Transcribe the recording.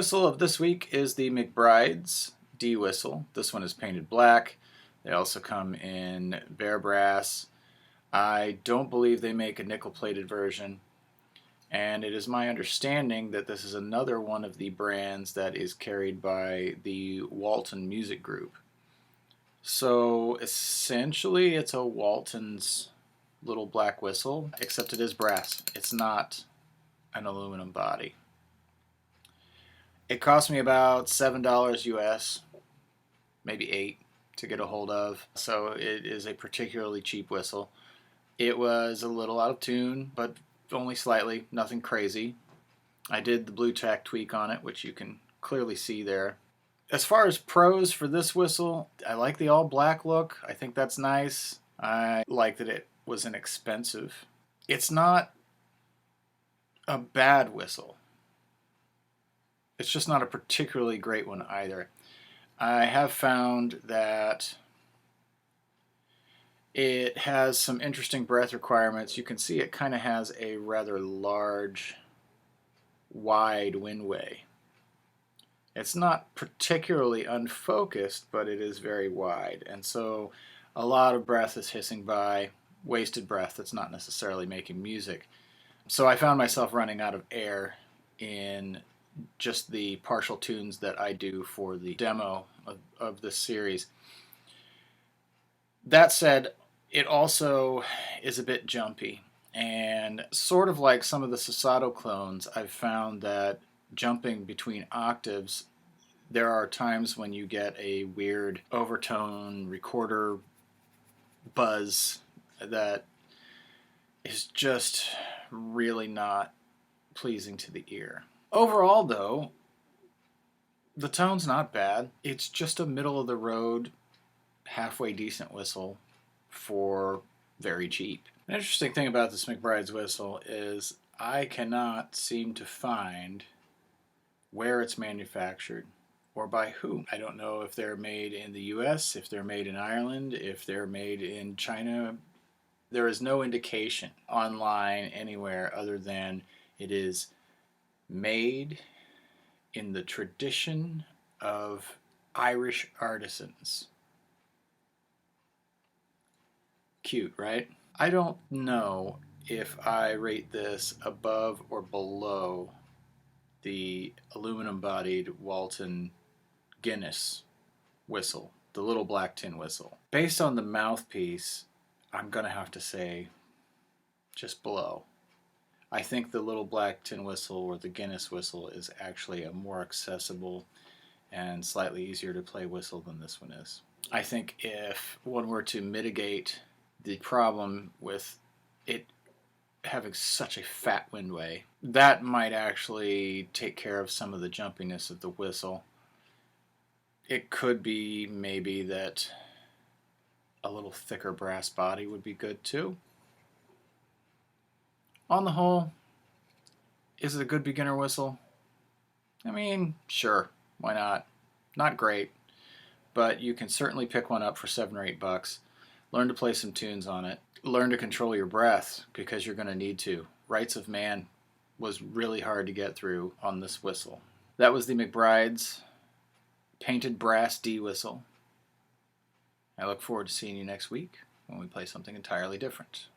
whistle of this week is the McBrides D whistle. This one is painted black. They also come in bare brass. I don't believe they make a nickel-plated version. And it is my understanding that this is another one of the brands that is carried by the Walton Music Group. So essentially it's a Walton's little black whistle, except it is brass. It's not an aluminum body. It cost me about $7 US, maybe $8 to get a hold of. So it is a particularly cheap whistle. It was a little out of tune, but only slightly, nothing crazy. I did the blue tack tweak on it, which you can clearly see there. As far as pros for this whistle, I like the all black look. I think that's nice. I like that it was inexpensive. It's not a bad whistle. It's just not a particularly great one either. I have found that it has some interesting breath requirements. You can see it kind of has a rather large, wide windway. It's not particularly unfocused, but it is very wide. And so a lot of breath is hissing by, wasted breath that's not necessarily making music. So I found myself running out of air in just the partial tunes that I do for the demo of this series. That said, it also is a bit jumpy. And sort of like some of the Sasato clones, I've found that jumping between octaves, there are times when you get a weird overtone recorder buzz that is just really not pleasing to the ear. Overall, though, the tone's not bad. It's just a middle-of-the-road, halfway decent whistle for very cheap. An interesting thing about this McBride's whistle is I cannot seem to find where it's manufactured or by whom. I don't know if they're made in the US, if they're made in Ireland, if they're made in China. There is no indication online anywhere other than it is made in the tradition of Irish artisans. Cute, right? I don't know if I rate this above or below the aluminum-bodied Walton Guinness whistle, the little black tin whistle. Based on the mouthpiece, I'm gonna have to say just below. I think the little black tin whistle or the Guinness whistle is actually a more accessible and slightly easier to play whistle than this one is. I think if one were to mitigate the problem with it having such a fat windway, that might actually take care of some of the jumpiness of the whistle. It could be maybe that a little thicker brass body would be good too. On the whole, is it a good beginner whistle? I mean, sure, why not? Not great, but you can certainly pick one up for $7 or $8. Learn to play some tunes on it. Learn to control your breath, because you're going to need to. Rights of Man was really hard to get through on this whistle. That was the McBride's painted brass D whistle. I look forward to seeing you next week when we play something entirely different.